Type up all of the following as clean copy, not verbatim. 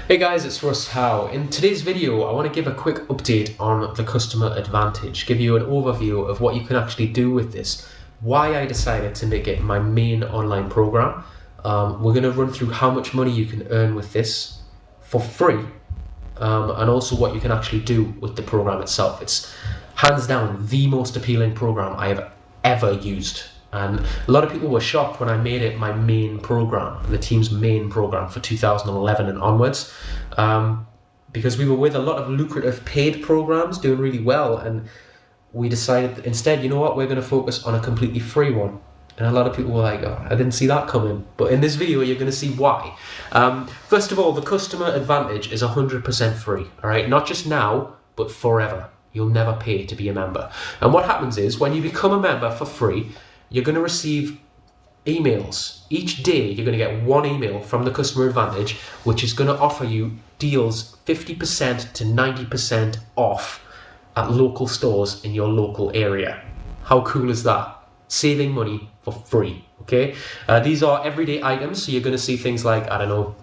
Hey guys, it's Russ Howe. In today's video, I want to give a quick update on the Customer Advantage, give you an overview of what you can actually do with this, why I decided to make it my main online program. We're going to run through how much money you can earn with this for free, and also what you can actually do with the program itself. It's hands down the most appealing program I have ever used. And a lot of people were shocked when I made it my main program, the team's main program for 2011 and onwards, because we were with a lot of lucrative paid programs doing really well, and we decided that instead, you know what, we're going to focus on a completely free one. And a lot of people were like, oh, I didn't see that coming. But in this video, you're going to see why. First of all, the Customer Advantage is 100% free, all right? Not just now, but forever. You'll never pay to be a member. And what happens is, when you become a member for free, you're going to receive emails. Each day, you're going to get one email from the Customer Advantage, which is going to offer you deals 50% to 90% off at local stores in your local area. How cool is that? Saving money for free, okay? These are everyday items, so you're going to see things like, I don't know,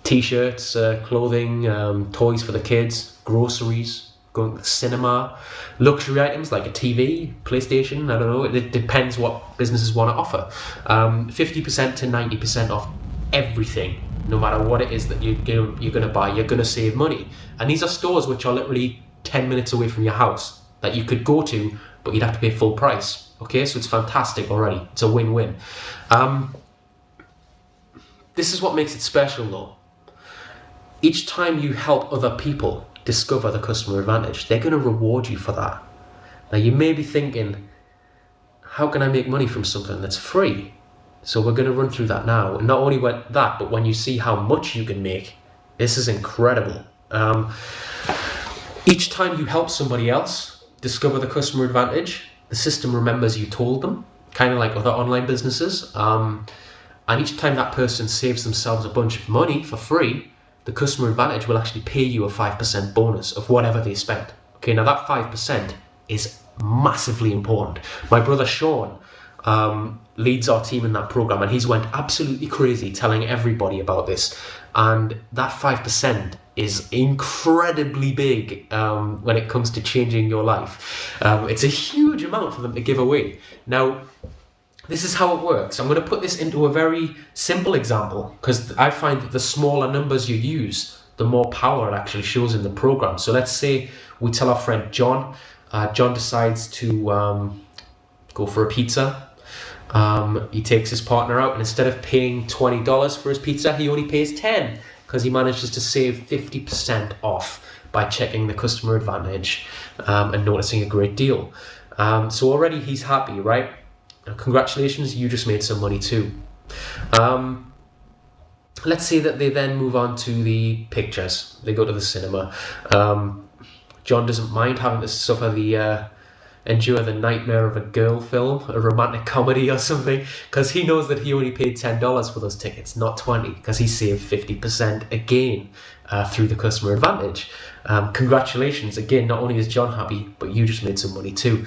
t-shirts, clothing, toys for the kids, groceries, going to the cinema, luxury items like a TV, PlayStation, I don't know, it depends what businesses want to offer. 50% to 90% off everything, no matter what it is that you're going to buy, you're going to save money. And these are stores which are literally 10 minutes away from your house that you could go to, but you'd have to pay full price. Okay, so it's fantastic already. It's a win-win. This is what makes it special though. Each time you help other people discover the Customer Advantage, they're going to reward you for that. Now you may be thinking, how can I make money from something that's free? So we're going to run through that now. And not only that, but when you see how much you can make, this is incredible. Each time you help somebody else discover the Customer Advantage, the system remembers you told them, kind of like other online businesses. And each time that person saves themselves a bunch of money for free, the Customer Advantage will actually pay you a 5% bonus of whatever they spent. Okay, now that 5% is massively important. My brother Sean leads our team in that program, and he's went absolutely crazy telling everybody about this. And that 5% is incredibly big when it comes to changing your life. It's a huge amount for them to give away. Now, this is how it works. I'm going to put this into a very simple example because I find that the smaller numbers you use, the more power it actually shows in the program. So let's say we tell our friend John. John decides to go for a pizza. He takes his partner out, and instead of paying $20 for his pizza, he only pays $10 because he manages to save 50% off by checking the Customer Advantage and noticing a great deal. So already he's happy, right? Congratulations, you just made some money too. Let's say that they then move on to the pictures. They go to the cinema. John doesn't mind having to suffer endure the nightmare of a girl film, a romantic comedy or something, because he knows that he only paid $10 for those tickets, not $20, because he saved 50% again through the Customer Advantage. Congratulations, again, not only is John happy, but you just made some money too.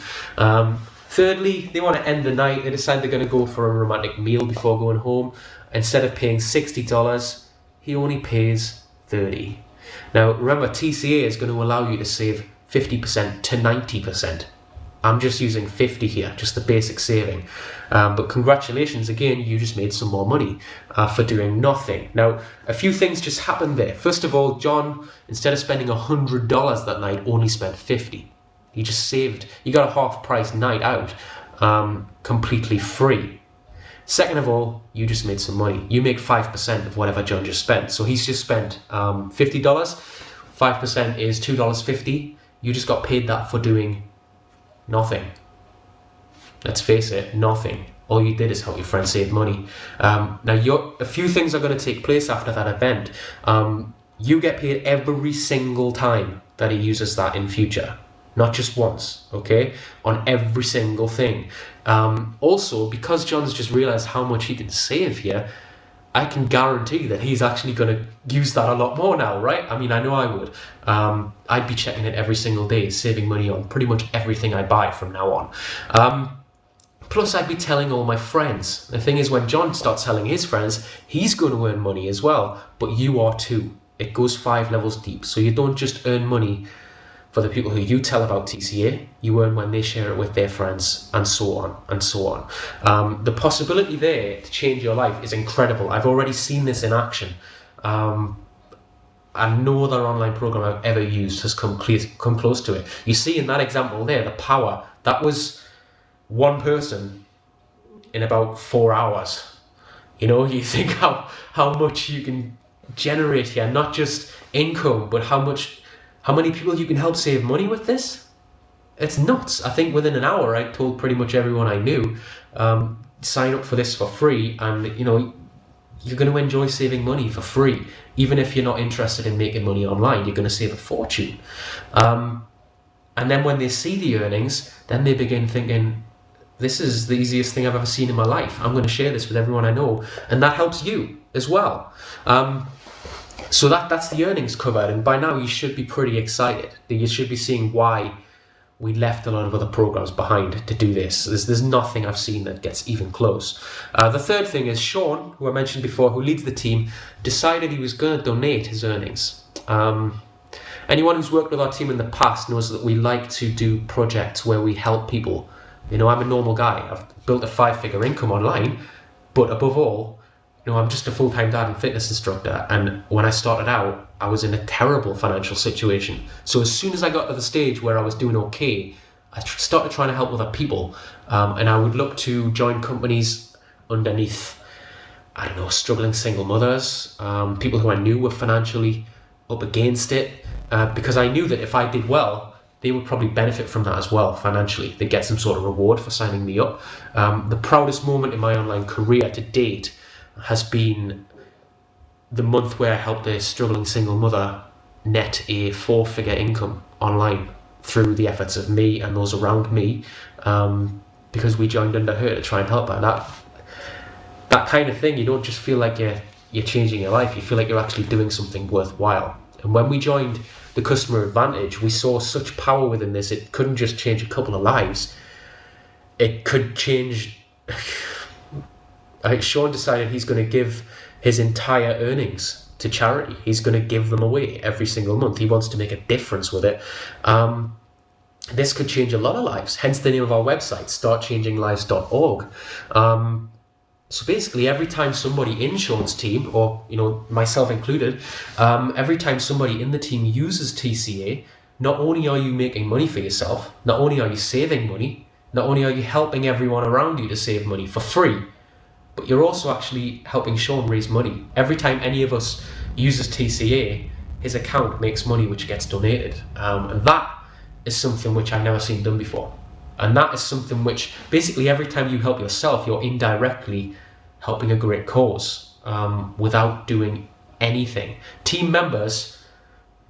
Thirdly, they want to end the night. They decide they're going to go for a romantic meal before going home. Instead of paying $60, he only pays $30. Now, remember, TCA is going to allow you to save 50% to 90%. I'm just using 50 here, just the basic saving. But congratulations, again, you just made some more money for doing nothing. Now, a few things just happened there. First of all, John, instead of spending $100 that night, only spent $50. You just saved, you got a half price night out, completely free. Second of all, you just made some money. You make 5% of whatever John just spent. So he's just spent $50, 5% is $2.50. You just got paid that for doing nothing. Let's face it, nothing. All you did is help your friend save money. Now, a few things are going to take place after that event. You get paid every single time that he uses that in future. Not just once, okay? On every single thing. Also, because John's just realized how much he can save here, I can guarantee that he's actually going to use that a lot more now, right? I mean, I know I would. I'd be checking it every single day, saving money on pretty much everything I buy from now on. Plus, I'd be telling all my friends. The thing is, when John starts telling his friends, he's going to earn money as well, but you are too. it goes 5 levels deep. So you don't just earn money for the people who you tell about TCA, you earn when they share it with their friends, and so on and so on. The possibility there to change your life is incredible. I've already seen this in action. And no other online program I've ever used has come close to it. You see in that example there, the power. That was one person in about 4 hours. You know, you think how much you can generate here, not just income, but how many people you can help save money with this. It's nuts. I think within an hour, I told pretty much everyone I knew, sign up for this for free, and you know, you're going to enjoy saving money for free. Even if you're not interested in making money online, you're going to save a fortune. And then when they see the earnings, then they begin thinking, this is the easiest thing I've ever seen in my life. I'm going to share this with everyone I know. And that helps you as well. So that's the earnings covered. And by now you should be pretty excited. You should be seeing why we left a lot of other programs behind to do this. There's nothing I've seen that gets even close. The third thing is Sean, who I mentioned before, who leads the team, decided he was going to donate his earnings. Anyone who's worked with our team in the past knows that we like to do projects where we help people. You know, I'm a normal guy. I've built a 5-figure income online, but above all, you know, I'm just a full-time dad and fitness instructor. And when I started out, I was in a terrible financial situation. So as soon as I got to the stage where I was doing okay, I started trying to help other people. And I would look to join companies underneath, I don't know, struggling single mothers, people who I knew were financially up against it, because I knew that if I did well, they would probably benefit from that as well financially. They'd get some sort of reward for signing me up. The proudest moment in my online career to date has been the month where I helped a struggling single mother net a 4-figure income online through the efforts of me and those around me, because we joined under her to try and help her. That kind of thing, you don't just feel like you're changing your life, you feel like you're actually doing something worthwhile. And when we joined the Customer Advantage, we saw such power within this. It couldn't just change a couple of lives, it could change. Sean decided he's going to give his entire earnings to charity. He's going to give them away every single month. He wants to make a difference with it. This could change a lot of lives, hence the name of our website, startchanginglives.org. So basically, every time somebody in Sean's team, or you know, myself included, every time somebody in the team uses TCA, not only are you making money for yourself, not only are you saving money, not only are you helping everyone around you to save money for free, but you're also actually helping Sean raise money. Every time any of us uses TCA, his account makes money which gets donated. And that is something which I've never seen done before. And that is something which, basically every time you help yourself, you're indirectly helping a great cause, without doing anything. Team members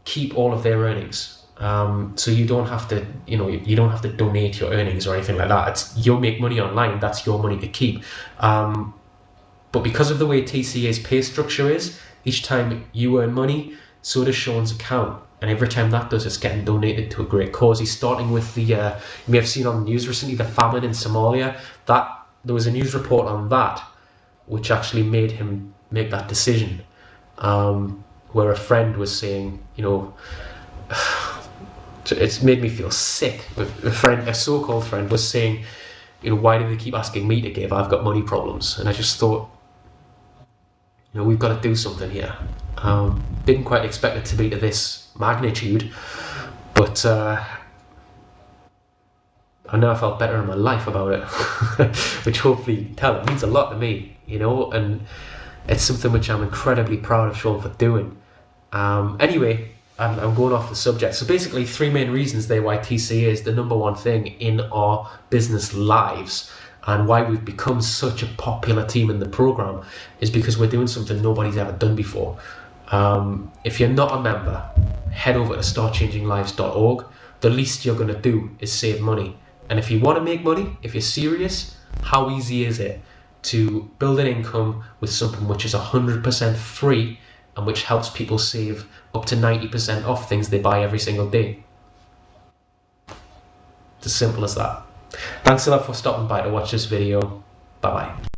keep all of their earnings. So you don't have to, you don't have to donate your earnings or anything like that. You'll make money online, that's your money to keep. But because of the way TCA's pay structure is, each time you earn money, so does Sean's account. And every time that does, it's getting donated to a great cause. He's starting with the, you may have seen on the news recently, the famine in Somalia. There was a news report on that, which actually made him make that decision. Where a friend was saying, it's made me feel sick. A so-called friend was saying, why do they keep asking me to give? I've got money problems. And I just thought, we've got to do something here. Didn't quite expect it to be to this magnitude, but I know I felt better in my life about it, which hopefully you can tell it means a lot to me, and it's something which I'm incredibly proud of Sean for doing. Anyway, I'm going off the subject. So basically 3 main reasons there why TCA is the number one thing in our business lives, and why we've become such a popular team in the program is because we're doing something nobody's ever done before. If you're not a member, head over to startchanginglives.org. The least you're going to do is save money. And if you want to make money, if you're serious, how easy is it to build an income with something which is 100% free and which helps people save up to 90% off things they buy every single day? It's as simple as that. Thanks a lot for stopping by to watch this video. Bye bye.